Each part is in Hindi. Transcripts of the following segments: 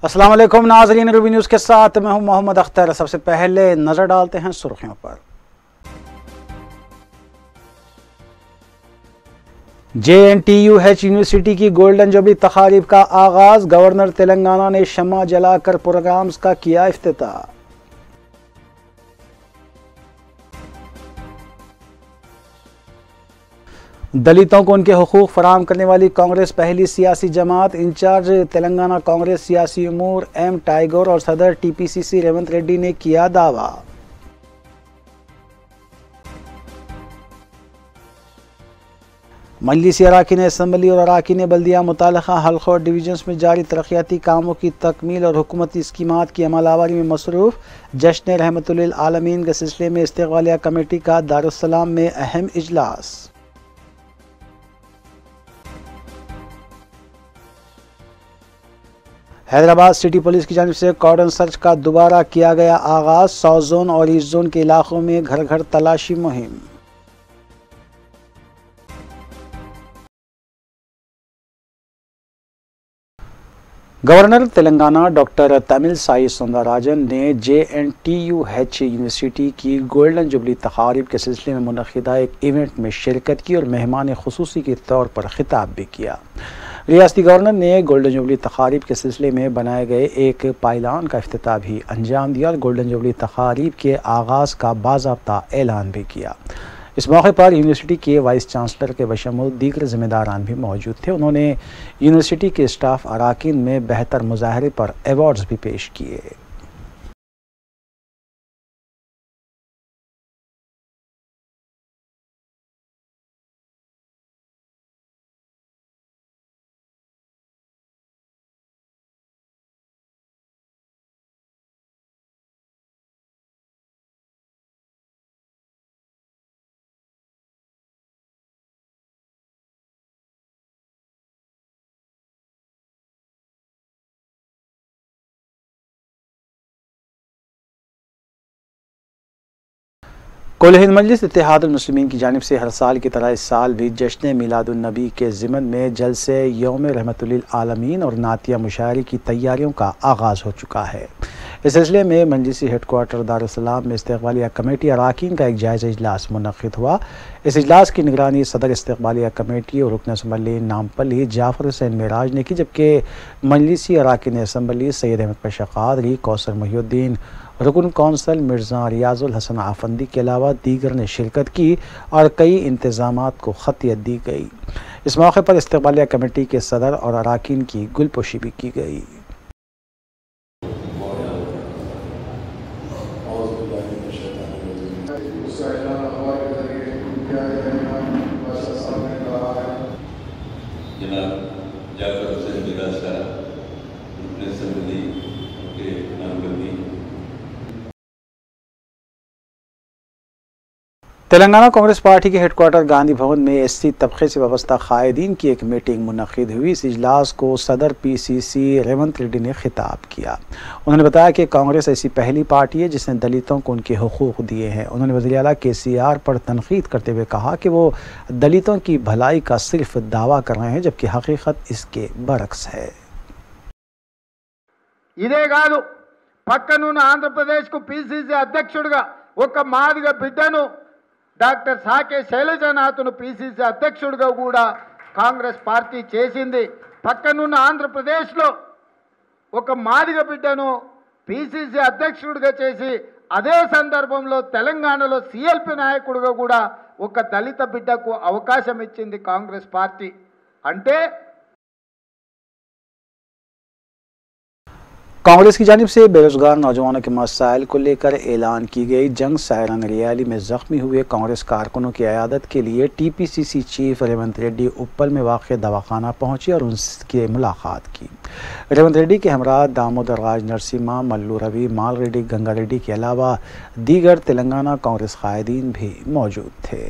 अस्सलाम वालेकुम नाज़रीन, रूबी न्यूज़ के साथ मैं हूं मोहम्मद अख्तर। सबसे पहले नजर डालते हैं सुर्खियों पर। JNTUH यूनिवर्सिटी की गोल्डन जुबली तकारीब का आगाज। गवर्नर तेलंगाना ने शम्मा जलाकर प्रोग्राम्स का किया इफ्तिताह। दलितों को उनके हुकूक फराहम करने वाली कांग्रेस पहली सियासी जमात। इंचार्ज तेलंगाना कांग्रेस सियासी उमूर M टाइगर और सदर TPCC रेवंत रेड्डी ने किया दावा। मजलिसी अराकीन असम्बली और अराकीन बल्दिया मुताल्लिक़ा हल्क़ों और डिवीजन्स में जारी तरक्याती कामों की तकमील और हुकूमती स्कीमात की अमलावरी में मसरूफ़। जश्न रहमतुल्लिल आलमीन के सिलसिले में इस्तिक़बालिया कमेटी का दारुस्सलाम में अहम इजलास। हैदराबाद सिटी पुलिस की जानिब से कॉर्डन सर्च का दोबारा किया गया आगाज। साउथ जोन और ईस्ट जोन के इलाकों में घर घर तलाशी मुहिम। गवर्नर तेलंगाना डॉक्टर तमिलसाई सौंदरराजन ने JNTUH यूनिवर्सिटी की गोल्डन जुबली तकारीब के सिलसिले में मुनक़िदा एक इवेंट में शिरकत की और मेहमान खुसूसी के तौर पर खिताब भी किया। रियासती गवर्नर ने गोल्डन जुबली तकारीब के सिलसिले में बनाए गए एक पायलान का इफ्तिताह भी अंजाम दिया और गोल्डन जुबली तकारीब के आगाज़ का बाज़ाब्ता ऐलान भी किया। इस मौके पर यूनिवर्सिटी के वाइस चांसलर के बशमूल दीगर ज़िम्मेदारान भी मौजूद थे। उन्होंने यूनिवर्सिटी के स्टाफ अराकीन में बेहतर मुजाहरे पर अवार्ड्स भी पेश किए। कुल हिंद मजलिस इत्तेहादुल मुस्लिमीन की जानिब से हर साल की तरह इस साल भी जश्न मिलादुन नबी के ज़िमन में जलसे यौम रहमतुल्लिल आलमीन और नातिया मुशायरे की तैयारियों का आगाज़ हो चुका है। इस सिलसिले में मजलिसी हेडक्वार्टर दारुस्सलाम में इस्तिक़बालिया कमेटी अराकीन का एक जायज़ा इजलास मुनक़्क़िद हुआ। इस इजलास की निगरानी सदर इस्तिक़बालिया कमेटी और रुकन असम्बली नामपल्ली जाफ़र हुसैन मेराज ने की, जबकि मजलिसी अराकीन असम्बली सैयद अहमद पाशा क़ादरी, कौसर मुहिउद्दीन, रुकन कौंसल मिर्ज़ा रियाजुल हसन आफंदी के अलावा दीगर ने शिरकत की और कई इंतज़ामात को ख़तियत दी गई। इस मौके पर इस्तिक़बालिया कमेटी के सदर और अराकीन की गुलपोशी भी की गई। तेलंगाना कांग्रेस पार्टी के हेडक्वार्टर गांधी भवन में SC तबके से वाबस्ता कायदीन की एक मीटिंग मुनक़्क़िद हुई। इस इजलास को सदर PCC रेवंत रेड्डी ने खिताब किया। उन्होंने बताया कि कांग्रेस ऐसी पहली पार्टी है जिसने दलितों को उनके हुकूक दिए हैं। उन्होंने वज़ीर आला KCR पर तनकीद करते हुए कहा कि वो दलितों की भलाई का सिर्फ दावा कर रहे हैं, जबकि हकीकत इसके बरक्स है। ఇదే కాదు, పక్కనున్న ఆంధ్రప్రదేశ్కు PCC అధ్యక్షుడిగా ఒక మాదిగ బిడ్డను డాక్టర్ సాకే శైలజనాథ్ను PCC అధ్యక్షుడిగా కూడా కాంగ్రెస్ పార్టీ చేసింది. పక్కనున్న ఆంధ్రప్రదేశ్లో ఒక మాదిగ బిడ్డను PCC అధ్యక్షుడిగా చేసి అదే సందర్భంలో తెలంగాణలో CLP నాయకుడిగా కూడా ఒక దళిత బిడ్డకు అవకాశం ఇచ్చింది కాంగ్రెస్ పార్టీ. అంటే कांग्रेस की जानिब से बेरोजगार नौजवानों के मसाइल को लेकर ऐलान की गई जंग सायरन रैली में जख्मी हुए कांग्रेस कारकुनों की अयादत के लिए TPCC चीफ रेवंत रेड्डी उप्पल में वाक़ दवाखाना पहुंची और उनसे मुलाकात की। रेवंत रेड्डी के हमरा दामोदर राज नरसिम्हा, मल्लू रवि, माल रेड्डी, गंगा रेड्डी के अलावा दीगर तेलंगाना कांग्रेस कायदीन भी मौजूद थे।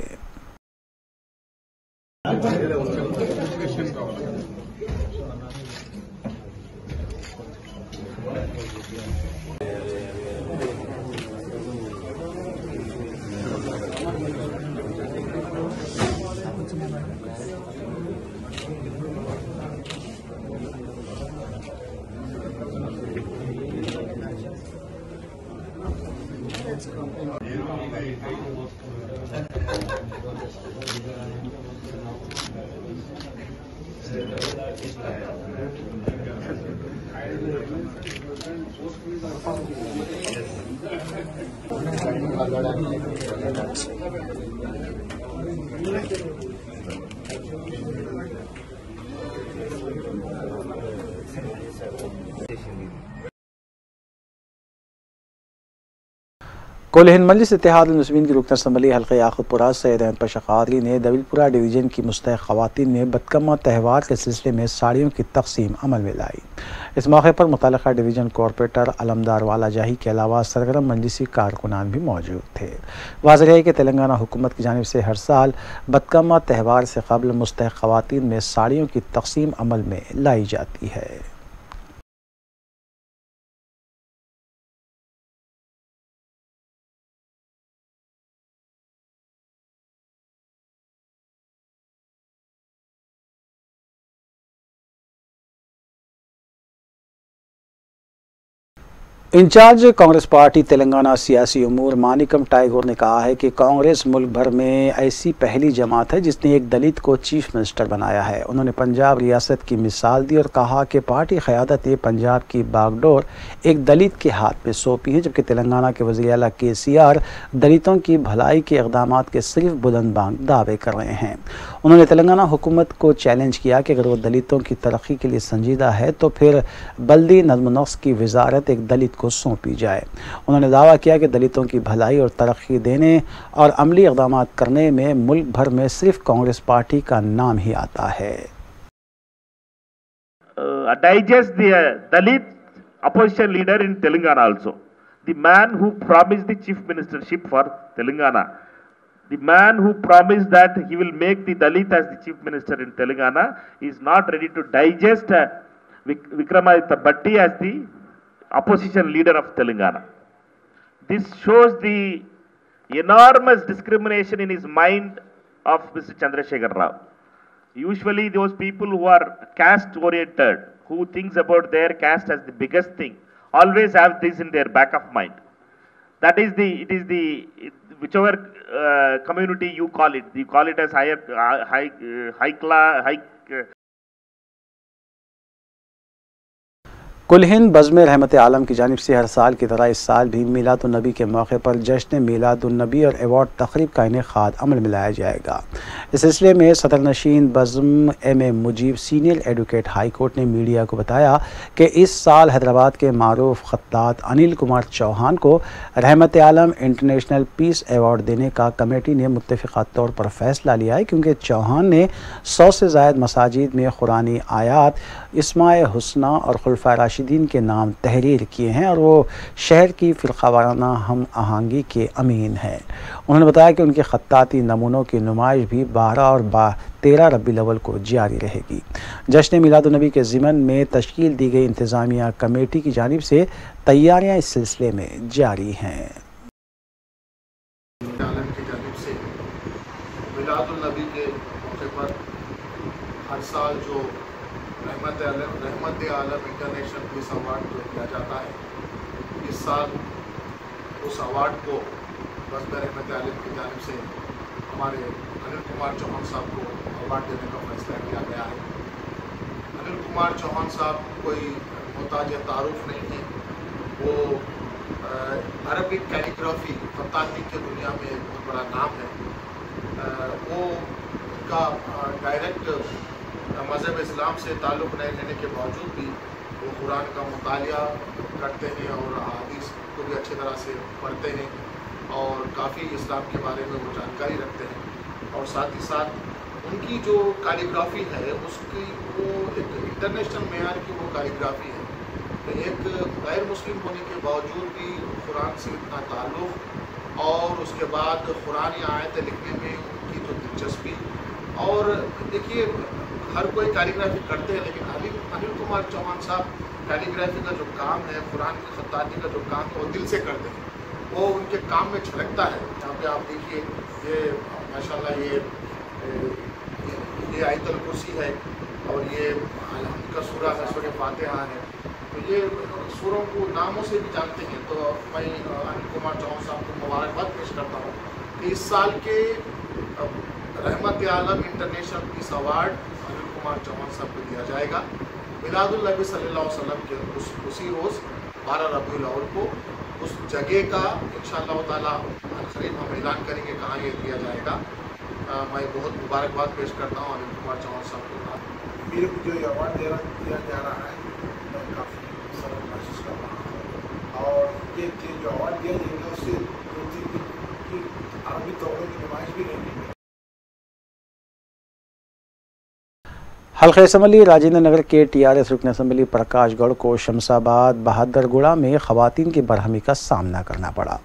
कुल हिंद मजलिस इत्तेहादुल मुस्लिमीन की रुकन असम्बली हल्क़े याक़ूतपुरा सैयद अहमद पाशा क़ादरी ने दबिलपुरा डिवीज़न की मुस्तहक़ ख़वातीन में बदकम्मा त्यौहार के सिलसिले में साड़ियों की तक़सीम अमल में लाई। इस मौके पर मुतल्लिक़ा डिवीज़न कॉरपोरेटर अलमदार वाला जाही के अलावा सरगर्म मजलिसी कारकुनान भी मौजूद थे। वाज़ेह है कि तेलंगाना हुकूमत की जानिब से हर साल बदकम्मा त्यौहार से कबल मुस्तहक़ ख़वातीन में साड़ियों की तक़सीम अमल में लाई जाती है। इंचार्ज कांग्रेस पार्टी तेलंगाना सियासी उमूर मानिकम टाइगोर ने कहा है कि कांग्रेस मुल्क भर में ऐसी पहली जमात है जिसने एक दलित को चीफ मिनिस्टर बनाया है। उन्होंने पंजाब रियासत की मिसाल दी और कहा कि पार्टी क़यादत ने पंजाब की बागडोर एक दलित के हाथ में सौंपी है, जबकि तेलंगाना के वज़ीर आला KCR दलितों की भलाई के इक़दामात के सिर्फ बुलंदबांग दावे कर रहे हैं। उन्होंने तेलंगाना हुकूमत को चैलेंज किया कि अगर वो दलितों की तरक्की के लिए संजीदा है तो फिर बल्दी नज़्म-ओ-नस्क़ की वज़ारत एक दलित को सौंपी जाए। उन्होंने दावा किया कि दलितों की भलाई और तरक्की देने और अमली इक़दामात करने में मुल्क भर में सिर्फ कांग्रेस पार्टी का नाम ही आता है। Digest the Dalit opposition leader in Telangana also. The man who promised the chief ministership for Telangana. The man who promised that he will make the Dalit as the chief minister in Telangana is not ready to digest Vikramaditya Bhatti as the opposition leader of Telangana. This shows the enormous discrimination in his mind of Mr. Chandrasekhar Rao. Usually those people who are caste oriented, who thinks about their caste as the biggest thing, always have this in their back of mind. That is whichever community you call it as high class. कुल हिंद बज़्म रहमत आलम की जानिब से हर साल की तरह इस साल भी मीलादुन्नबी के मौके पर जश्न मीलादुन्नबी और एवार्ड तक़रीब का इनेक़ाद अमल में लाया जाएगा। इस सिलसिले में सदर नशीन बज़्म M.A. Mujeeb senior advocate high court ने मीडिया को बताया कि इस साल हैदराबाद के मारूफ ख़त्तात अनिल कुमार चौहान को रहमत आलम इंटरनेशनल पीस एवार्ड देने का कमेटी ने मुत्तफ़िक़ा तौर पर फ़ैसला लिया है, क्योंकि चौहान ने 100 से ज़ायद मसाजिद में कुरानी आयात इस्माए हुस्ना और खुलफाए राशिदीन के नाम तहरीर किए हैं और वो शहर की फ़िरक़ावाराना हम आहंगी के अमीन हैं। उन्होंने बताया कि उनके ख़त्ताती नमूनों की नुमाइश भी 12 और 13 रबीउल अव्वल को जारी रहेगी। जश्न मीलादुन्नबी के ज़िमन में तश्कील दी गई इंतज़ामिया कमेटी की जानिब से तैयारियाँ इस सिलसिले में जारी हैं। मीलादुन्नबी के मौके पर हर साल जो रहमत आलम इंटरनेशनल पीस अवार्ड जो दिया जाता है, इस साल उस अवार्ड को बज़्म रहमत आलम की जानिब से हमारे अनिल कुमार चौहान साहब को अवार्ड देने का फैसला किया गया है। अनिल कुमार चौहान साहब कोई मोहताज तारुफ नहीं है, वो अरबिक कैलीग्राफी खत्ताती की दुनिया में एक बहुत बड़ा नाम है। वो उनका डायरेक्ट मज़हब इस्लाम से ताल्लुक़ नहीं लेने के बावजूद भी वो कुरान का मुतालिया करते हैं और हदीस को भी अच्छी तरह से पढ़ते हैं और काफ़ी इस्लाम के बारे में वो जानकारी रखते हैं। और साथ ही साथ उनकी जो कैलीग्राफी है उसकी वो एक इंटरनेशनल मेयार की वो कैलीग्राफी है। तो एक गैर मुस्लिम होने के बावजूद भी कुरान से इतना ताल्लुक़ और उसके बाद कुरानी आयतें लिखने में उनकी जो दिलचस्पी, और देखिए हर कोई कैलीग्राफी करते हैं, लेकिन अनिल कुमार चौहान साहब कैलीग्राफी का जो काम है, कुरान की खत्ताती का जो काम है, वो दिल से करते हैं, वो उनके काम में झलकता है। यहाँ पे आप देखिए ये माशाल्लाह ये आयतुल कुर्सी है और ये अलहम्द का सूरा है, सूरह फातिहा है। तो ये सूरों को नामों से भी जानते हैं। तो मैं अनिल कुमार चौहान साहब को मुबारकबाद पेश करता हूँ कि इस साल के Rahmat Alam international peace award Anil Kumar Chauhan साहब को दिया जाएगा। मिलादुल नबी सल्लल्लाहु अलैहि वसल्लम के उसी रोज़ 12 रबीउल अव्वल को उस जगह का इंशाअल्लाह ताला करीब हम ऐलान करेंगे कहाँ ये दिया जाएगा। मैं बहुत मुबारकबाद पेश करता हूँ अनिल कुमार चौहान साहब को। मेरे को जो अवार्ड दिया जा रहा है मैं काफ़ी सरल महसूस कर रहा हूँ और ये जो अवार्ड दिया जाएगा उससे 2-3 दिन की अरबी तौर की नुमाइश भी रहेगी। हल्का असम्बली राजेंद्र नगर के टीआरएस रुकन असम्बली प्रकाश गौड़ को शमशाबाद बहादुरगुड़ा में खवातीन की बरहमी का सामना करना पड़ा।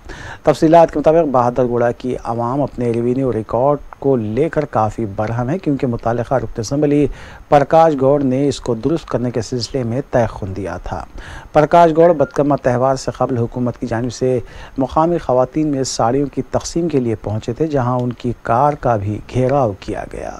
तफसीलात के मुताबिक बहादुरगुड़ा की आवाम अपने रेवेन्यू रिकॉर्ड को लेकर काफ़ी बरहम है, क्योंकि मुतालिका रुकन असम्बली प्रकाश गौड़ ने इसको दुरुस्त करने के सिलसिले में तयख़ुन दिया था। प्रकाश गौड़ बदकरमा त्यौहार से कबल हुकूमत की जानिब से मुकामी खवातीन में साड़ियों की तकसीम के लिए पहुँचे थे, जहाँ उनकी कार का भी घेराव किया गया।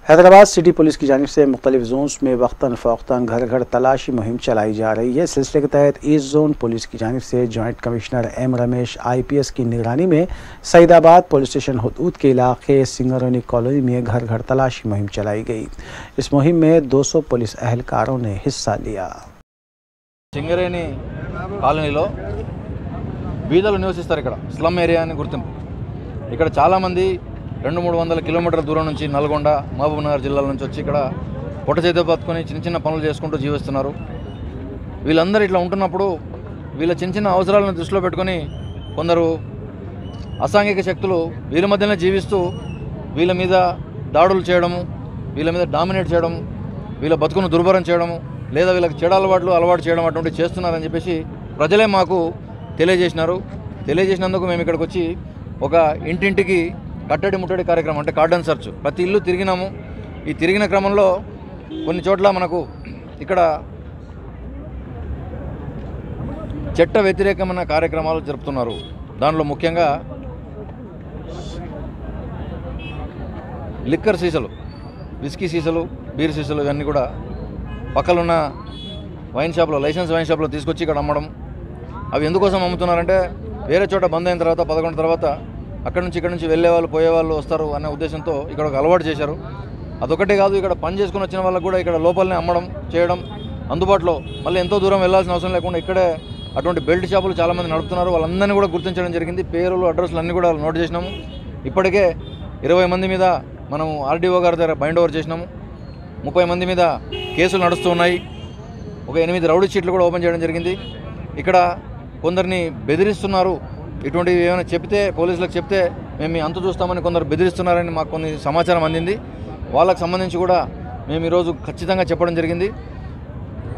हैदराबाद सिटी पुलिस की जानिब से मुख्तलिफ जोन्स में वक्तन फ़ौक्तन घर घर तलाशी मुहिम चलाई जा रही है। सिलसिले के तहत ईस्ट जोन पुलिस की जानिब से joint commissioner M Ramesh IPS की निगरानी में सईदाबाद पुलिस स्टेशन हुदूद के इलाके सिंगरोनी कॉलोनी में घर घर तलाशी मुहिम चलाई गई। इस मुहिम में 200 पुलिस अहलकारों ने हिस्सा लिया। సింగరేణి కాలనీలో బీదలు నివసిస్తారు. ఇక్కడ స్లమ్ ఏరియా అని గుర్తింపు. ఇక్కడ చాలామంది 200-300 కిలోమీటర్ల దూరం నుంచి నల్గొండ మహబూబ్నగర్ జిల్లాల నుంచి వచ్చి ఇక్కడ పొట్ట చేతితో పట్టుకొని చిన్న చిన్న పనులు చేసుకుంటూ జీవిస్తున్నారు. వీళ్ళందరూ ఇట్లా ఉంటున్నప్పుడు వీళ్ళ చిన్న చిన్న అవసరాలను దృష్టిలో పెట్టుకొని కొందరు అసాంఘిక శక్తులు వీళ్ళ మధ్యనే జీవిస్తూ వీళ్ళ మీద దాడులు చేయడము, వీళ్ళ మీద డామినేట్ చేయడము, వీళ్ళ బతుకును దుర్భరం చేయడము, లేదా వీళ్ళకి చెడు అలవాటు చేయడం అటువంటి చేస్తున్నారని చెప్పేసి ప్రజలే మాకు తెలియజేసినారు. తెలియజేసినందుకు మేము ఇక్కడికి వచ్చి ఒక ఇంటింటికి కట్టడి ముట్టడి కార్యక్రమం అంటే కార్డన్ సర్చ్ ప్రతి ఇల్లు తిరిగినాము. ఈ తిరిగిన క్రమంలో కొన్ని చోట్ల మనకు ఇక్కడ చట్ట వ్యతిరేకమైన కార్యక్రమాలు జరుపుతున్నారు. దానిలో ముఖ్యంగా లిక్కర్ సీసాలు, విస్కీ సీసాలు, బీర్ సీసాలు ఇవన్నీ కూడా పక్కలున్న వైన్ షాప్లో, లైసెన్స్ వైన్ షాప్లో తీసుకొచ్చి ఇక్కడ అమ్మడం. అవి ఎందుకోసం అమ్ముతున్నారంటే వేరే చోట బంద్ అయిన తర్వాత 11 తర్వాత అక్కడ నుంచి వెళ్ళేవాళ్ళు పోయేవాళ్ళు వస్తారు అనే ఉద్దేశంతో ఇక్కడ ఒక అలవాటు చేశారు. అదొకటే కాదు, ఇక్కడ పని చేసుకుని వచ్చిన వాళ్ళకు కూడా ఇక్కడ లోపలనే అమ్మడం చేయడం అందుబాటులో, మళ్ళీ ఎంతో దూరం వెళ్ళాల్సిన అవసరం లేకుండా ఇక్కడే అటువంటి బెల్ట్ షాపులు చాలామంది నడుపుతున్నారు. వాళ్ళందరినీ కూడా గుర్తించడం జరిగింది. పేర్లు, అడ్రస్లు అన్నీ కూడా నోట్ చేసినాము. ఇప్పటికే 20 మంది మీద మనం RDO గారి దగ్గర బైండ్ ఓవర్ చేసినాము. 30 మంది మీద కేసులు నడుస్తూ ఉన్నాయి. ఒక 8 రౌడీ షీట్లు కూడా ఓపెన్ చేయడం జరిగింది. ఇక్కడ కొందరిని బెదిరిస్తున్నారు. ఇటువంటివి ఏమైనా చెప్తే, పోలీసులకు చెప్తే మేము మీ అంతు చూస్తామని కొందరు బెదిరిస్తున్నారని మాకు కొన్ని సమాచారం అందింది. వాళ్ళకు సంబంధించి కూడా మేము ఈరోజు ఖచ్చితంగా చెప్పడం జరిగింది.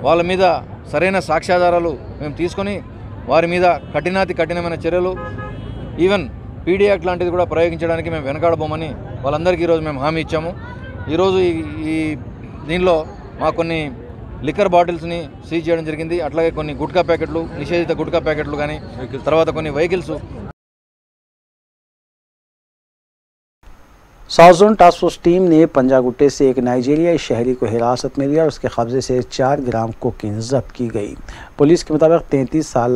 వాళ్ళ మీద సరైన సాక్ష్యాధారాలు మేము తీసుకొని వారి మీద కఠినమైన చర్యలు, ఈవెన్ PD యాక్ట్ లాంటిది కూడా ప్రయోగించడానికి మేము వెనకాడబోమని వాళ్ళందరికీ ఈరోజు మేము హామీ ఇచ్చాము. ఈరోజు ఈ దీనిలో మా కొన్ని లిక్కర్ బాటిల్స్ని సీజ్ చేయడం జరిగింది. అట్లాగే కొన్ని గుట్కా ప్యాకెట్లు, నిషేధిత గుట్కా ప్యాకెట్లు కానీ, తర్వాత కొన్ని vehicles. South zone task force team ने पंजागुट्टे से एक नाइजीरियाई शहरी को हिरासत में लिया और उसके कब्जे से 4 ग्राम कोकीन जब्त की गई। पुलिस के मुताबिक 33 साल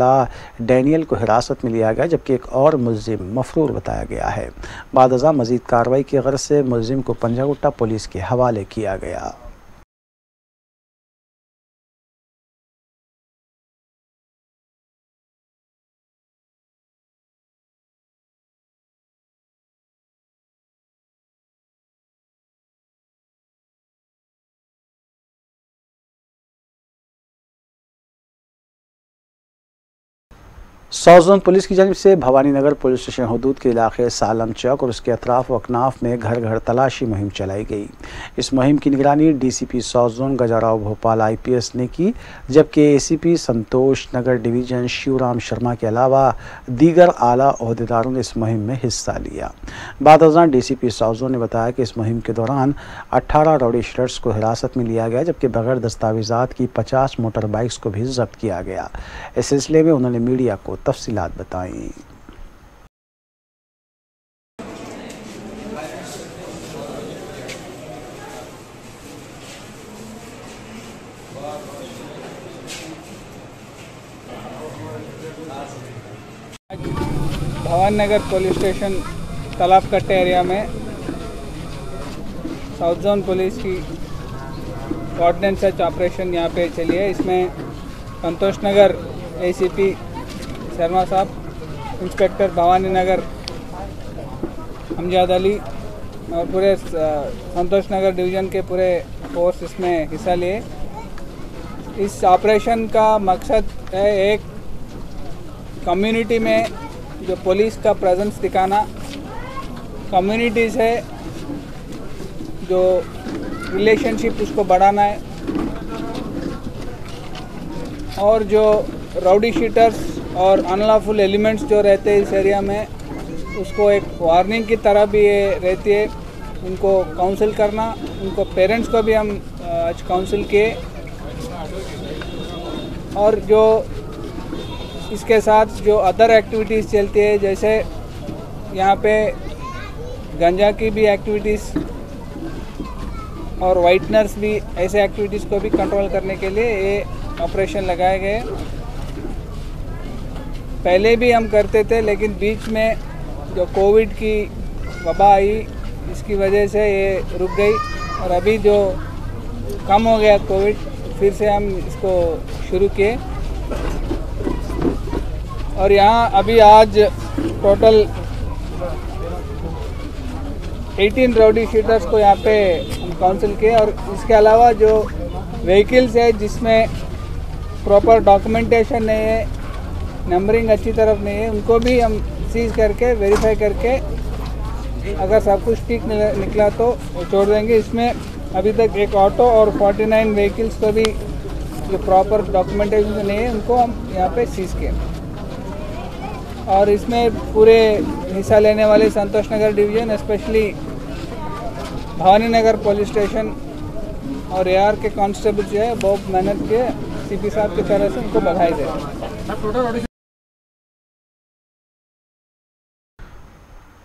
डैनियल को हिरासत में लिया गया, जबकि एक और मुलजिम मफरूर बताया गया है। बाद अज़ा मजीद कार्रवाई की गर्ज से मुलजिम को पंजागुट्टा पुलिस के हवाले किया गया। साउथ जोन पुलिस की जानिब से भवानी नगर पुलिस स्टेशन हदूद के इलाके सालम चौक और उसके अतराफ व अकनाफ में घर घर तलाशी मुहिम चलाई गई। इस मुहिम की निगरानी DCP south zone Gajarao Bhopal IPS ने की, जबकि एसीपी संतोष नगर डिवीजन शिवराम शर्मा के अलावा दीगर आला ओहदेदारों ने इस मुहिम में हिस्सा लिया। बादशाह डीसीपी साउथ जोन ने बताया कि इस मुहिम के दौरान 18 राउडी शीटर्स को हिरासत में लिया गया, जबकि बगैर दस्तावेजात की 50 मोटर बाइक्स को भी जब्त किया गया। इस सिलसिले में उन्होंने मीडिया को तफसीलात बताई। भवानी नगर पुलिस स्टेशन तालाब कट्टे एरिया में साउथ जोन पुलिस की कोऑर्डिनेट सर्च ऑपरेशन यहाँ पे चली है। इसमें संतोष नगर एसीपी शर्मा साहब, इंस्पेक्टर भवानी नगर अमजद अली और पूरे संतोष नगर डिवीज़न के पूरे फोर्स इसमें हिस्सा लिए। इस ऑपरेशन का मकसद है एक कम्युनिटी में जो पुलिस का प्रेजेंस दिखाना, कम्युनिटी से जो रिलेशनशिप उसको बढ़ाना है, और जो राउडी शीटर्स और अनलॉफुल एलिमेंट्स जो रहते हैं इस एरिया में, उसको एक वार्निंग की तरह भी ये रहती है। उनको काउंसिल करना, उनको पेरेंट्स को भी हम आज काउंसिल किए, और जो इसके साथ जो अदर एक्टिविटीज़ चलती है, जैसे यहाँ पे गंजा की भी एक्टिविटीज़ और वाइटनर्स भी, ऐसे एक्टिविटीज़ को भी कंट्रोल करने के लिए ये ऑपरेशन लगाए गए। पहले भी हम करते थे, लेकिन बीच में जो कोविड की वबा आई, इसकी वजह से ये रुक गई, और अभी जो कम हो गया कोविड, फिर से हम इसको शुरू किए। और यहाँ अभी आज टोटल 18 राउडी शीटर्स को यहाँ पे हम काउंसिल किए, और इसके अलावा जो व्हीकल्स है जिसमें प्रॉपर डॉक्यूमेंटेशन नहीं है, नंबरिंग अच्छी तरफ नहीं है, उनको भी हम सीज करके वेरीफाई करके अगर सब कुछ ठीक निकला तो छोड़ देंगे। इसमें अभी तक एक ऑटो और 49 व्हीकल्स को भी जो प्रॉपर डॉक्यूमेंटेशन नहीं है, उनको हम यहाँ पे सीज किए। और इसमें पूरे हिस्सा लेने वाले संतोष नगर division, specially Bhavani Nagar police station और एआर के कांस्टेबल जो है बहुत मेहनत किए, सीपी साहब की तरह से उनको बधाई दे।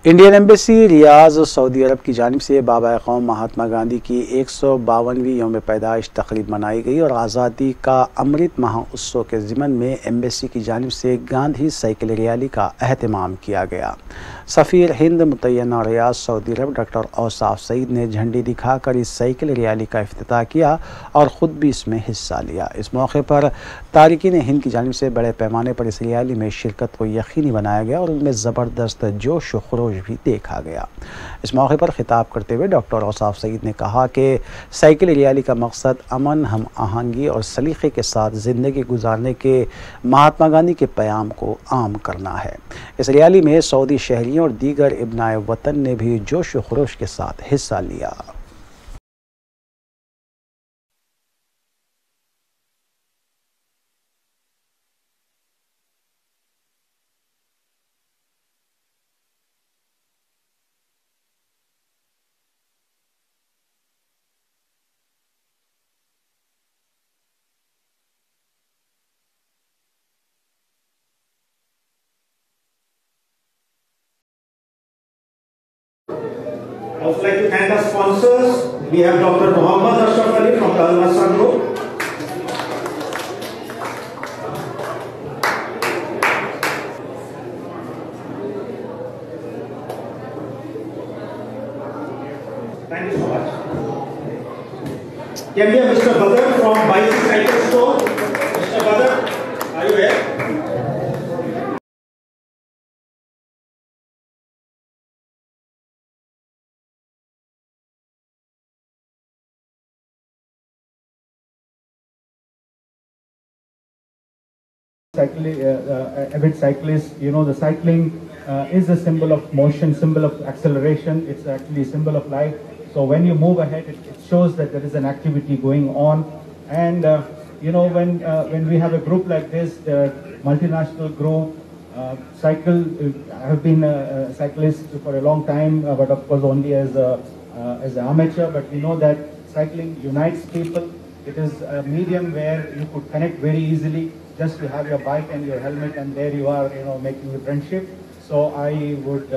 इंडियन एम्बेसी रियाज सऊदी अरब की जानिब से बाबा कौम महात्मा गांधी की 152वीं यौम पैदाइश तकरीब मनाई गई और आज़ादी का अमृत महोत्सव के ज़िमन में एम्बेसी की जानिब से गांधी साइकिल रैली का अहतमाम किया गया। सफ़ीर हिंद मुतय्यना रियाज सऊदी अरब डॉक्टर औसाफ सईद ने झंडी दिखाकर इस साइकिल रैली का इफ्तिताह किया और ख़ुद भी इसमें हिस्सा लिया। इस मौके पर तारिकीन हिंद की जानिब से बड़े पैमाने पर इस रैली में शिरकत को यकीनी बनाया गया और उनमें ज़बरदस्त जोश व खरोश भी देखा गया। इस मौके पर खिताब करते हुए डॉक्टर औसाफ सईद ने कहा कि साइकिल रैली का मकसद अमन, हम आहंगी और सलीक़े के साथ ज़िंदगी गुजारने के महात्मा गांधी के पैगाम को आम करना है। इस रैली में सऊदी शहरियों और दीगर इब्नाए वतन ने भी जोश व खरोश के साथ हिस्सा लिया। I would like to thank our sponsors. We have Dr. Muhammad Ashraf Ali from the Al-Nasra Group. Thank you so much. Can we have Mr. Badr from Bicycle Store? Mr. Badr, are you here? avid cyclists, you know, the cycling is a symbol of motion, symbol of acceleration. It's actually a symbol of life. So when you move ahead, it shows that there is an activity going on. And you know, when we have a group like this, the multinational group, I have been a cyclist for a long time, but of course only as an amateur. But we know that cycling unites people. It is a medium where you could connect very easily. Just to have your bike and your helmet, and there you are, you know, making a friendship. So I would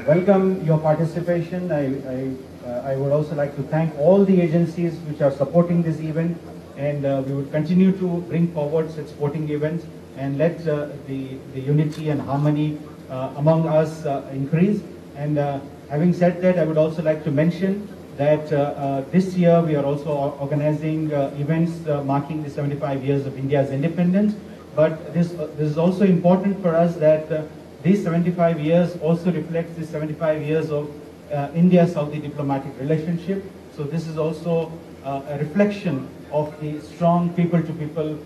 welcome your participation. I would also like to thank all the agencies which are supporting this event, and we would continue to bring forward such sporting events and let the unity and harmony among us increase. And having said that, I would also like to mention that this year we are also organizing events marking the 75 years of India's independence. But this is also important for us that these 75 years also reflects the 75 years of India-Saudi diplomatic relationship. So this is also a reflection of the strong people-to-people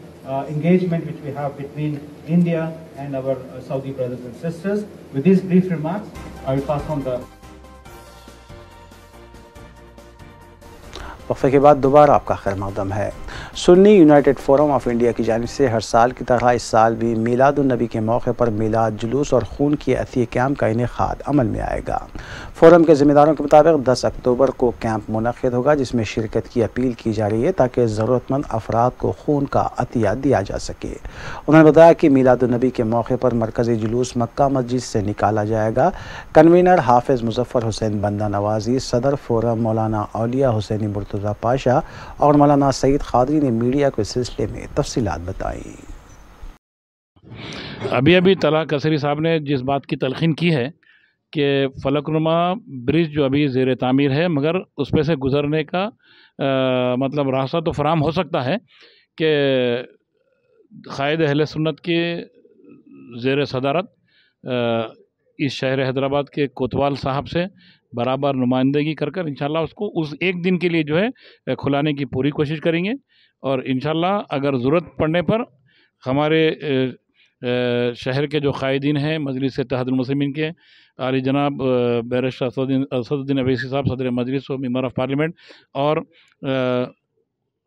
engagement which we have between India and our Saudi brothers and sisters. With these brief remarks, I will pass on the वक़्फ़े के बाद दोबारा आपका खैर मक़दम है। Sunni United forum of India की जानिब से हर साल की तरह इस साल भी मीलादुन्नबी के मौके पर मीलाद जुलूस और खून की अतिया कैंप का इनेकाद अमल में आएगा। फोरम के ज़िम्मेदारों के मुताबिक 10 अक्टूबर को कैंप मुनक़्क़िद होगा, जिसमें शिरकत की अपील की जा रही है ताकि ज़रूरतमंद अफराद को खून का अतिया दिया जा सके। उन्होंने बताया कि मीलादुन्नबी के मौके पर मरकज़ी जुलूस मक्का मस्जिद से निकाला जाएगा। कन्वीनर हाफिज़ मुज़फ़्फ़र हुसैन बंदा नवाज़ी, सदर फोरम मौलाना औलिया हुसैनी मुर्तज़ा पाशा और मौलाना सईद क़ादरी ने मीडिया को इस सिलसिले में तफ़सीलात बताई। अभी तलाक़ कसरी साहब ने जिस बात की तलखीन की है कि फलकनुमा ब्रिज जो अभी ज़ेर तामीर है, मगर उस पर से गुज़रने का मतलब रास्ता तो फराम हो सकता है कि क़ायद अहले सुन्नत के ज़ेर सदारत इस शहर हैदराबाद के कोतवाल साहब से बराबर नुमाइंदगी कर इंशाल्लाह उसको उस एक दिन के लिए जो है खुलाने की पूरी कोशिश करेंगे। और इंशाल्लाह अगर ज़रूरत पड़ने पर हमारे शहर के जो क़ायदीन हैं मजलिस इत्तेहादुल मुस्लिमीन के आली जनाब बैरिस्टर असदुद्दीन अवैसी साहब सदर मजलिस व मेंबर ऑफ़ पार्लियामेंट और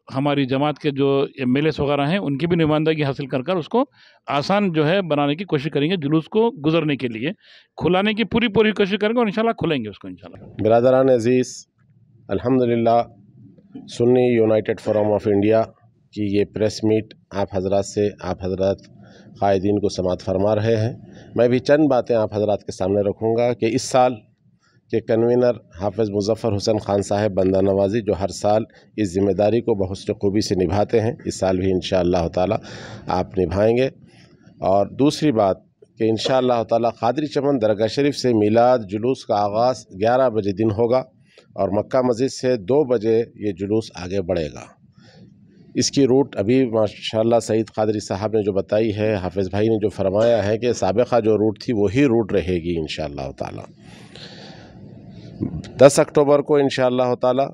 हमारी जमात के जो MLAs वगैरह हैं उनकी भी नुमाइंदगी हासिल कर उसको आसान जो है बनाने की कोशिश करेंगे। जुलूस को गुजरने के लिए खुलाने की पूरी कोशिश करेंगे और इंशाल्लाह खुलेंगे उसको इंशाल्लाह। बिरादरान अज़ीज़, अल्हम्दुलिल्लाह Sunni United forum of India की ये प्रेस मीट आप हज़रात क़ायदीन को समाअत फरमा रहे हैं। मैं भी चंद बातें आप हज़रात के सामने रखूँगा कि इस साल के कन्वीनर हाफिज़ मुज़फ़्फ़र हुसैन ख़ान साहब बंदा नवाज़ी जो हर साल इस ज़िम्मेदारी को बहुस्न खूबी से निभाते हैं, इस साल भी इंशाअल्लाह ताला आप निभाएंगे। और दूसरी बात कि इंशाअल्लाह ताला क़ादरी चमन दरगाह शरीफ से मीलाद जुलूस का आगाज़ 11 बजे दिन होगा और मक्का मस्जिद से 2 बजे ये जुलूस आगे बढ़ेगा। इसकी रूट अभी माशाअल्लाह सईद क़ादरी साहब ने जो बताई है, हाफिज़ भाई ने जो फरमाया है कि साबिक़ा जो रूट थी वही रूट रहेगी इंशाअल्लाह ताला। 10 अक्टूबर को इंशाअल्लाह ताला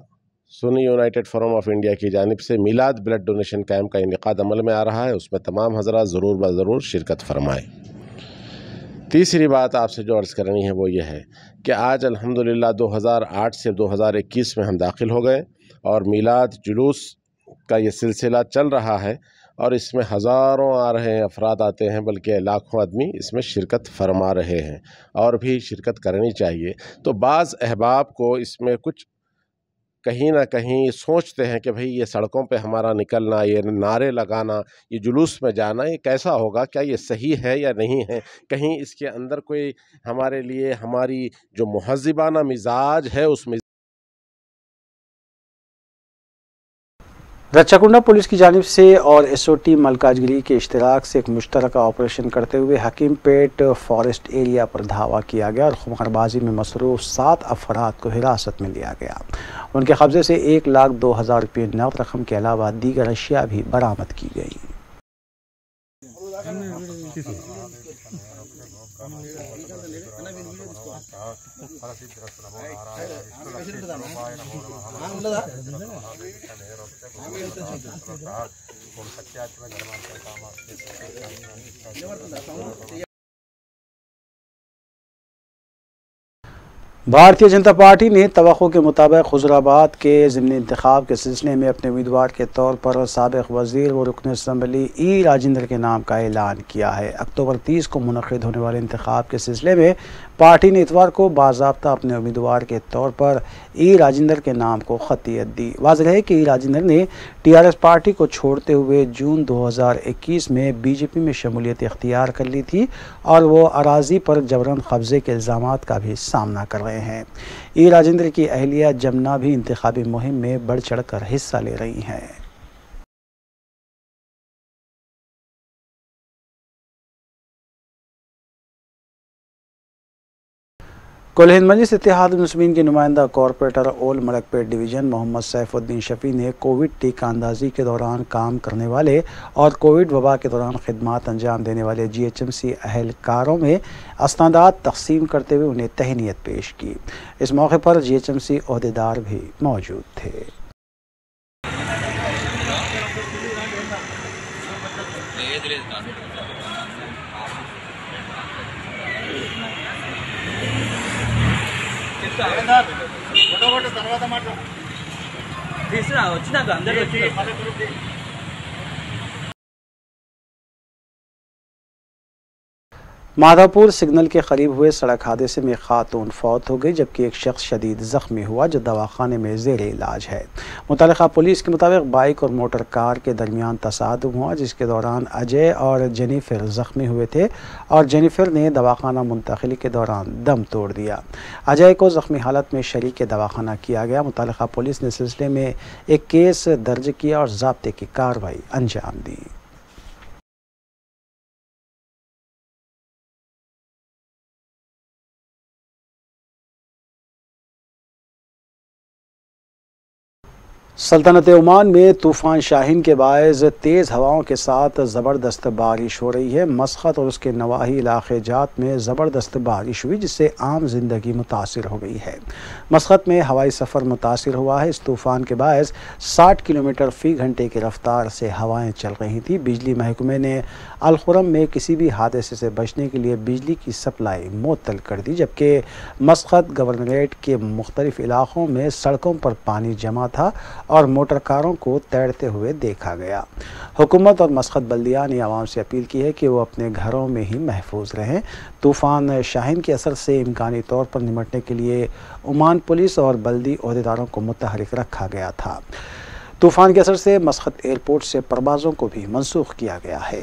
Sunni United forum of India की जानिब से मीलाद ब्लड डोनेशन कैंप का इनेकाद अमल में आ रहा है, उसमें तमाम हज़रात ज़रूर ब ज़रूर शिरकत फरमाएँ। तीसरी बात आपसे जो अर्ज़ करनी है वो ये है कि आज अल्हम्दुलिल्लाह 2008 से 2021 में हम दाखिल हो गए और मीलाद जुलूस का ये सिलसिला चल रहा है और इसमें हज़ारों आ रहे हैं, अफराद आते हैं, बल्कि लाखों आदमी इसमें शिरकत फरमा रहे हैं और भी शिरकत करनी चाहिए। तो बाज़ अहबाब को इसमें कुछ कहीं ना कहीं सोचते हैं कि भाई ये सड़कों पे हमारा निकलना, ये नारे लगाना, ये जुलूस में जाना, ये कैसा होगा, क्या ये सही है या नहीं है, कहीं इसके अंदर कोई हमारे लिए हमारी जो मुहज़्ज़िबाना मिजाज है उसमें। रच्चाकुंडा पुलिस की जानिब से और SOT मलकाजगिरी के इश्तराक से एक मुश्तरका ऑपरेशन करते हुए हकीमपेट फॉरेस्ट एरिया पर धावा किया गया और खुमारबाजी में मसरूफ़ 7 अफराद को हिरासत में लिया गया। उनके कब्ज़े से 1,02,000 रुपये नक़द रकम के अलावा दीगर अशिया भी बरामद की गई। भारतीय जनता पार्टी ने तवक्को के मुताबिक हुजूराबाद के ज़िमनी इंतखाब के सिलसिले में अपने उम्मीदवार के तौर पर साबिक़ वज़ीर व रुकन असम्बली ई राजेंद्र के नाम का ऐलान किया है। अक्टूबर 30 को मुनक़िद होने वाले इंतखाब के सिलसिले में पार्टी ने इतवार को बाज़ाब्ता अपने उम्मीदवार के तौर पर ई राजेंद्र के नाम को ख़तियत दी। वाज़ेह है कि ई राजेंद्र ने TRS पार्टी को छोड़ते हुए जून 2021 में BJP में शमूलियत इख्तियार कर ली थी और वो अराज़ी पर जबरन कब्ज़े के इल्ज़ामात का भी सामना कर रहे हैं। ई राजेंद्र की अहलिया जमुना भी इंतखाबी मुहिम में बढ़ चढ़ कर हिस्सा ले रही हैं। कुल हिंद मजलिस इत्तेहाद मुस्लिमीन के नुमाइंदा corporator old Malakpet division Mohammed Saifuddin Shafi ने कोविड टीका अंदाजी के दौरान काम करने वाले और कोविड वबा के दौरान खिदमात अंजाम देने वाले GHMC अहलकारों में अस्नादात तकसीम करते हुए उन्हें तहनीत पेश की। इस मौके पर GHMC ओहदेदार भी मौजूद थे। వచ్చినాక అందరూ माधापुर सिग्नल के करीब हुए सड़क हादसे में खातून फौत हो गई जबकि एक शख्स शदीद जख्मी हुआ जो दवाखाने में ज़ेरे इलाज है। मुतल्लिका पुलिस के मुताबिक बाइक और मोटर कार के दरमियान तसादुम हुआ जिसके दौरान अजय और जेनिफर जख्मी हुए थे और जेनिफर ने दवाखाना मुंतकिली के दौरान दम तोड़ दिया। अजय को जख्मी हालत में शरीक दवाखाना किया गया। मुतल्लिका पुलिस ने सिलसिले में एक केस दर्ज किया और ज़ाब्ते की कार्रवाई अंजाम दी। सल्तनत ओमान में तूफ़ान शाहीन के बायस तेज़ हवाओं के साथ ज़बरदस्त बारिश हो रही है। मस्कत और उसके नवाही इलाक़े जात में ज़बरदस्त बारिश हुई जिससे आम जिंदगी मुतासिर हो गई है। मस्कत में हवाई सफ़र मुतासिर हुआ है। इस तूफ़ान के बायस 60 किलोमीटर फ़ी घंटे की रफ्तार से हवाएँ चल रही थी। बिजली महकमे ने अल-खुरम में किसी भी हादसे से बचने के लिए बिजली की सप्लाई मुअत्तल कर दी जबकि मस्कत गवर्नरेट के मुख्तलिफ इलाक़ों में सड़कों पर पानी जमा था और मोटर कारों को तैरते हुए देखा गया। हुकूमत और मस्कत बल्दिया ने आवाम से अपील की है कि वो अपने घरों में ही महफूज रहें। तूफ़ान शाहीन के असर से इम्कानी तौर पर निपटने के लिए ओमान पुलिस और बल्दी ओहदेदारों को मुतहरिक रखा गया था। तूफ़ान के असर से मस्कत एयरपोर्ट से परवाज़ों को भी मनसूख किया गया है।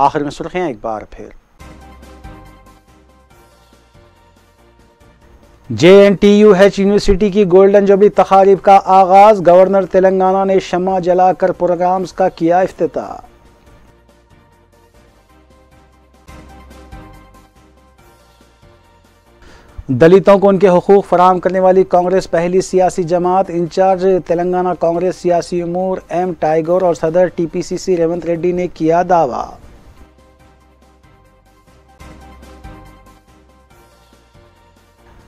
आखिर में सुर्खियां एक बार फिर। JNTUH यूनिवर्सिटी की गोल्डन जुबली तकारीब का आगाज, गवर्नर तेलंगाना ने शम्मा जलाकर प्रोग्राम्स का किया इफ्तिताह। दलितों को उनके हुकूक फराहम करने वाली कांग्रेस पहली सियासी जमात, इंचार्ज तेलंगाना कांग्रेस सियासी उमूर M टाइगर और सदर TPCC रेवंत रेड्डी ने किया दावा।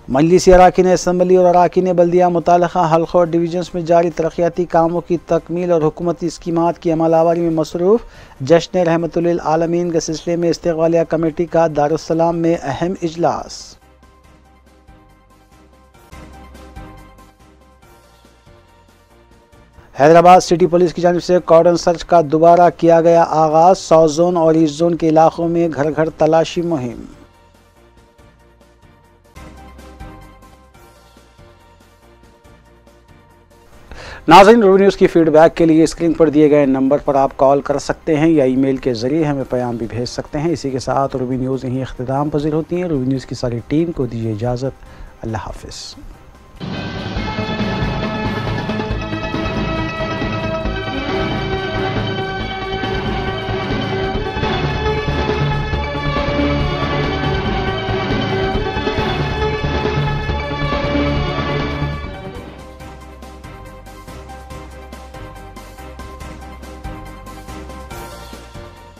मजलिसी अराकीन असम्बली और अराकीन बल्दिया मुतालिका हल्कों और डिवीजन्स में जारी तरक्याती कामों की तकमील और हुकूमती स्कीमात की अमलावरी में मसरूफ। जश्न रहमतुल आलमीन के सिलसिले में इस्तिक़बालिया कमेटी का दारुस्सलाम में अहम इजलास। हैदराबाद सिटी पुलिस की जानिब से कॉर्डन सर्च का दोबारा किया गया आगाज, साउथ जोन और ईस्ट जोन के इलाकों में घर घर तलाशी मुहिम। नाज़रीन, रूबी न्यूज़ की फीडबैक के लिए स्क्रीन पर दिए गए नंबर पर आप कॉल कर सकते हैं या ईमेल के जरिए हमें पैगाम भी भेज सकते हैं। इसी के साथ रूबी न्यूज़ यहीं इख्तिताम पज़ीर होती है। रूबी न्यूज़ की सारी टीम को दीजिए इजाज़त। अल्लाह हाफ़िज़।